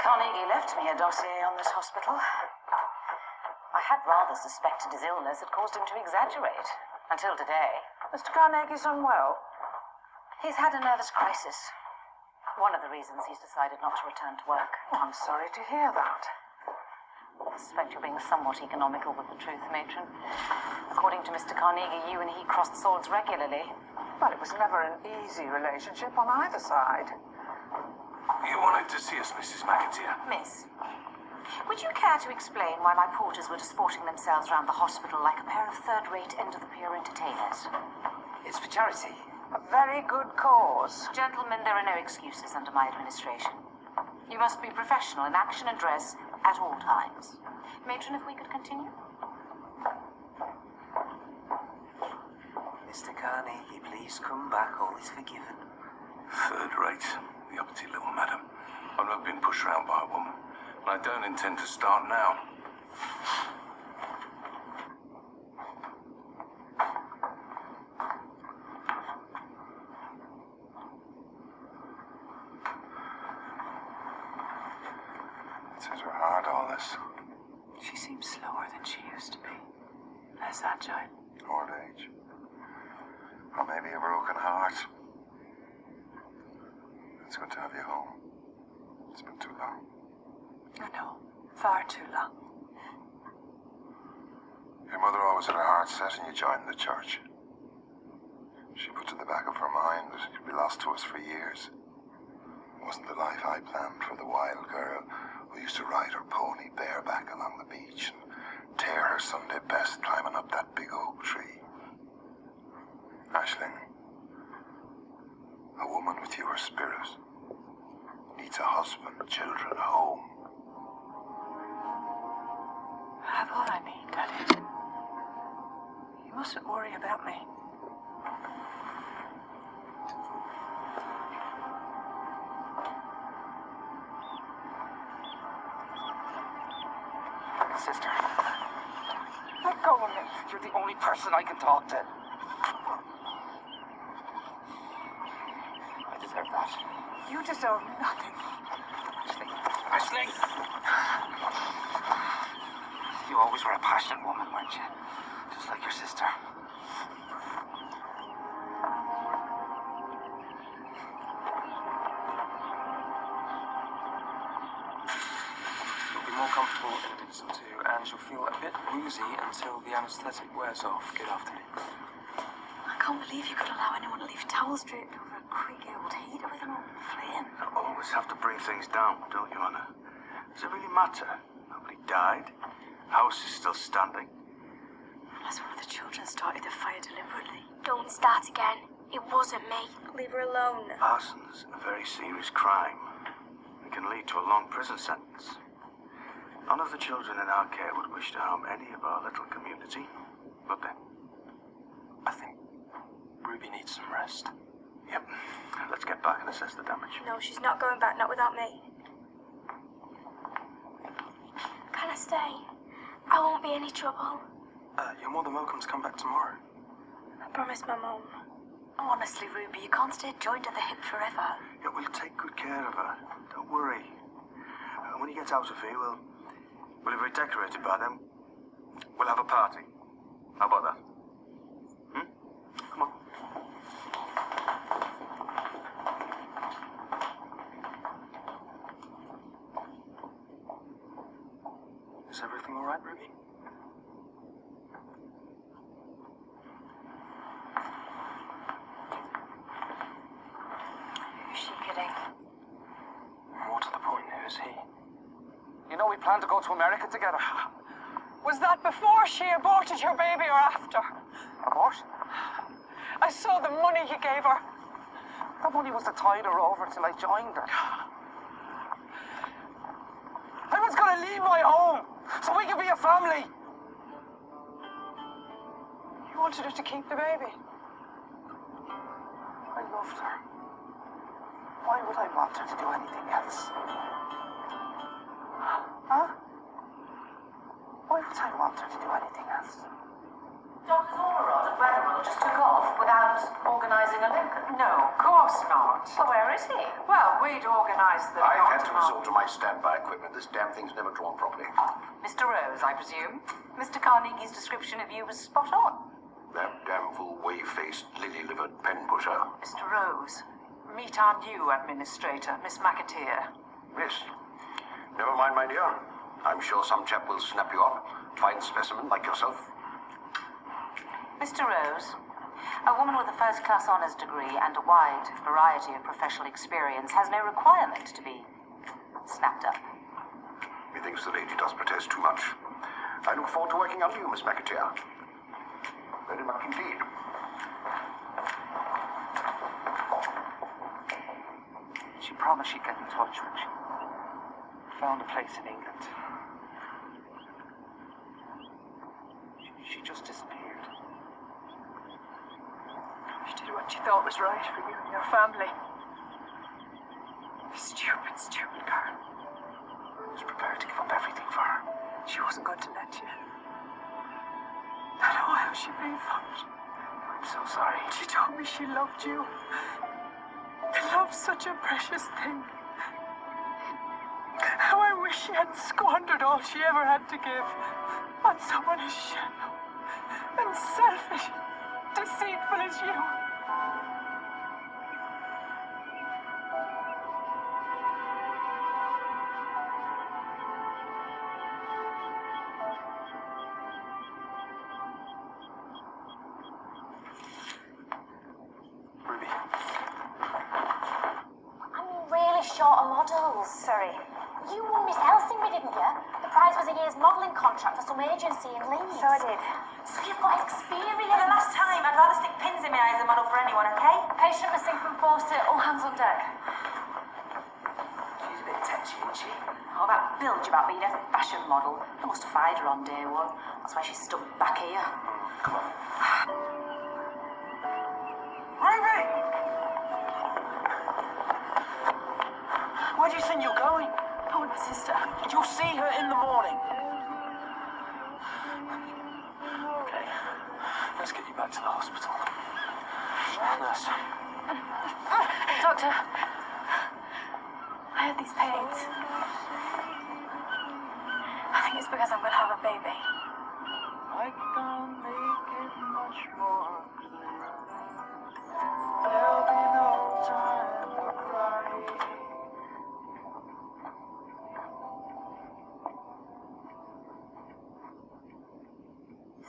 Carnegie left me a dossier on this hospital. I had rather suspected his illness had caused him to exaggerate. Until today. Mr. Carnegie's unwell. He's had a nervous crisis. One of the reasons he's decided not to return to work. Oh, I'm sorry to hear that. I suspect you're being somewhat economical with the truth, matron. According to Mr. Carnegie, you and he crossed swords regularly. Well, it was never an easy relationship on either side. You wanted to see us, Mrs. McIntyre? Miss, would you care to explain why my porters were disporting themselves around the hospital like a pair of third-rate end-of-the-pier entertainers? It's for charity. A very good cause. Gentlemen, there are no excuses under my administration. You must be professional in action and dress at all times. Matron, if we could continue? Mr. Carnegie, please come back. All is forgiven. Third rate, the uppity little madam. I've not been pushed around by a woman, and I don't intend to start now. It's her hard, all this. She seems slower than she used to be. Less agile. Old age. Or maybe a broken heart. It's good to have you home. It's been too long. I know. Far too long. Your mother always had her heart set and you joined the church. She put to the back of her mind that you'd be lost to us for years. It wasn't the life I planned for the wild girl who used to ride her pony bareback along the beach and tear her Sunday best climbing up that big oak tree. Aisling, a woman with your spirit needs a husband, children, a home. I have all I need, Daddy. You mustn't worry about me. Sister, let go of me. You're the only person I can talk to. I deserve that. You deserve nothing. Aisling! You always were a passionate woman, weren't you? Just like your sister. You'll be more comfortable in a minute or two, and you'll feel a bit woozy until the anaesthetic wears off. Good afternoon. I can't believe you could allow anyone to leave towels draped over a creaky old heater with an open flame. You always have to bring things down, don't you, Anna? Does it really matter? Nobody died. House is still standing. Unless one of the children started the fire deliberately. Don't start again. It wasn't me. Leave her alone. Arson's a very serious crime. It can lead to a long prison sentence. None of the children in our care would wish to harm any of our little community, would they? I think Ruby needs some rest. Yep. Let's get back and assess the damage. No, she's not going back, not without me. Can I stay? I won't be any trouble. You're more than welcome to come back tomorrow. I promised my mum. Oh, honestly, Ruby, you can't stay joined at the hip forever. Yeah, we'll take good care of her. Don't worry. When he gets out of here, we'll have redecorated by then. We'll have a party. How about that? Come on. Is everything all right, Ruby? Who's she kidding? More to the point, who is he? You know we plan to go to America together. Was that before she aborted your baby or after? Abort? I saw the money you gave her. That money was to tide her over till I joined her. I was going to leave my home so we could be a family. You wanted her to keep the baby. I loved her. Why would I want her to do anything else? Huh? Why would I want her to do anything else? Doctors Ormerod and Weatherill just took off without organization. organising a locum? No, of course not. Well, where is he? Well, we'd organised the... I've had to resort to my standby equipment. This damn thing's never drawn properly. Mr. Rose, I presume? Mr. Carnegie's description of you was spot on. That damn fool wave-faced, lily-livered pen pusher. Mr. Rose, meet our new administrator, Miss McAteer. Yes. Never mind, my dear. I'm sure some chap will snap you up. Fine specimen like yourself. Mr. Rose, a woman with a first-class honours degree and a wide variety of professional experience has no requirement to be snapped up. Methinks the lady does protest too much. I look forward to working under you, Miss McAteer. Very much indeed. She promised she'd get in touch when she found a place in England. She just disappeared. She did what she thought was right for you and your family. Stupid, stupid girl. I was prepared to give up everything for her. She wasn't going to let you. I know how she made that. I'm so sorry. She told me she loved you. Love's such a precious thing. How I wish she hadn't squandered all she ever had to give on someone as shallow and selfish, deceitful as you. Short of models. Sorry. You won Miss Helsingby, didn't you? The prize was a year's modelling contract for some agency in Leeds. So I did. So you've got experience. For the last time, I'd rather stick pins in my eyes than model for anyone, okay? Patient missing from Fawcett, all hands on deck. She's a bit touchy, isn't she? Oh, that bilge about being a fashion model. I must have fired her on day one. That's why she's stuck back here. Come on. Ruby! Where do you think you're going? Oh, my sister. You'll see her in the morning. Okay, let's get you back to the hospital. Nurse. Doctor, I had these pains. I think it's because I'm going to have a baby. I can't make it much more clear. There'll be no time to cry.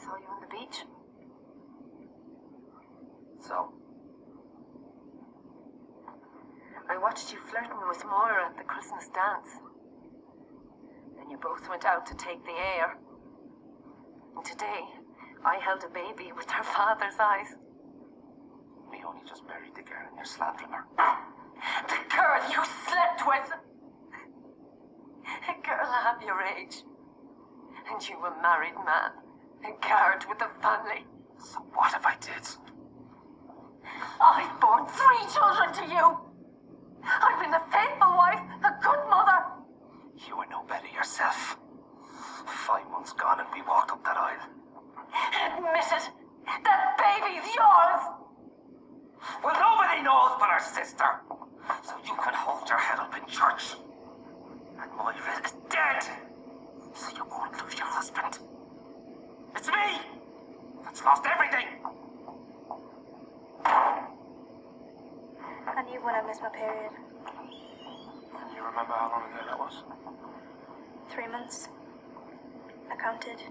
Saw you on the beach. So, I watched you flirting with Moira at the Christmas dance. Then you both went out to take the air. And today, I held a baby with her father's eyes. we only just buried the girl and you're slandering her. The girl you slept with! A girl half your age. And you a married man. A guard with a family. So what if I did? I've borne 3 children to you. I've been a faithful wife, a good mother. You were no better yourself. 5 months gone and we walked up that aisle. Admit it. That baby's yours. Well, nobody knows but our sister. So you can hold your head up in church. And Moira is dead. So you won't lose your husband. It's me that's lost everything. I knew when I missed my period. Can you remember how long ago that was? 3 months. I counted.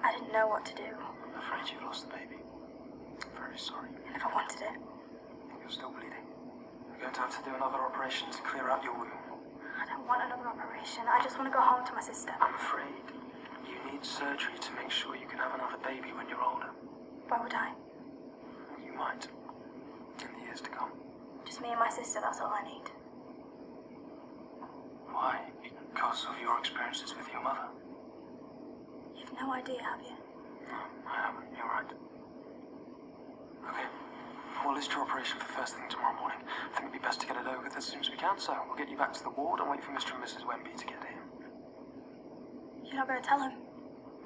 I didn't know what to do. I'm afraid you've lost the baby. I'm very sorry. I never wanted it. You're still bleeding. We're going to have to do another operation to clear out your wound. I don't want another operation. I just want to go home to my sister. I'm afraid you need surgery to make sure you can have another baby when you're older. Why would I? You might. In the years to come. Just me and my sister, that's all I need. Why? Because of your experiences with your mother. You've no idea, have you? I haven't. You're right. Okay. We'll list your operation for first thing tomorrow morning. I think it'd be best to get it over with as soon as we can, so we'll get you back to the ward and wait for Mr. and Mrs. Wemby to get here. You're not going to tell him?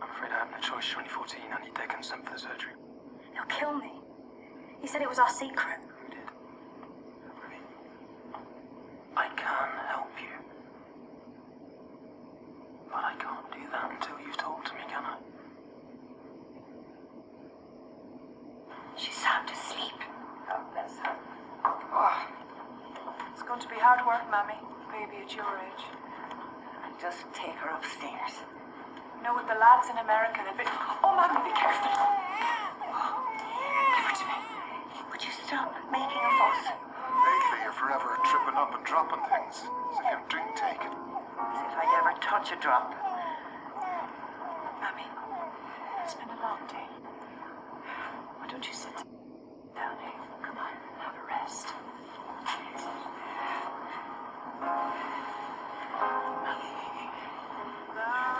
I'm afraid I have no choice. You're only 14. I need their consent for the surgery. He'll kill me. He said it was our secret. Who did? Ruby. I can help you. But I can't do that until you've talked to me, can I? She's sound asleep. Oh, bless her. Oh. It's going to be hard work, Mammy. Baby at your age. Just take her upstairs. You know, with the lads in America, they've been... Oh, Mammy, be careful. Give her to me. Would you stop making a fuss? Lately, you're forever tripping up and dropping things, as if you're drink taking. As if I'd ever touch a drop. Mammy, it's been a long day. Why don't you sit down here? Come on, have a rest.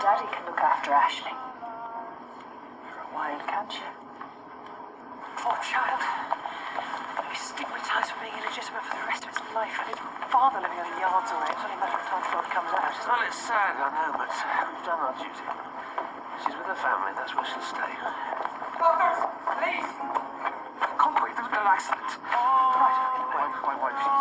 Daddy can look after Ashley. For a while, can't you? Poor child. He'll be stigmatized for being illegitimate for the rest of his life. And his father living only yards away. It's only a matter of time before it comes out. Well, it's sad, I know, but we've done our duty. She's with her family, that's where she'll stay. Doctors, please! Can't wait, there's no accident. Right, my wife, she's...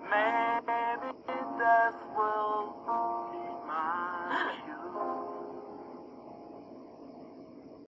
May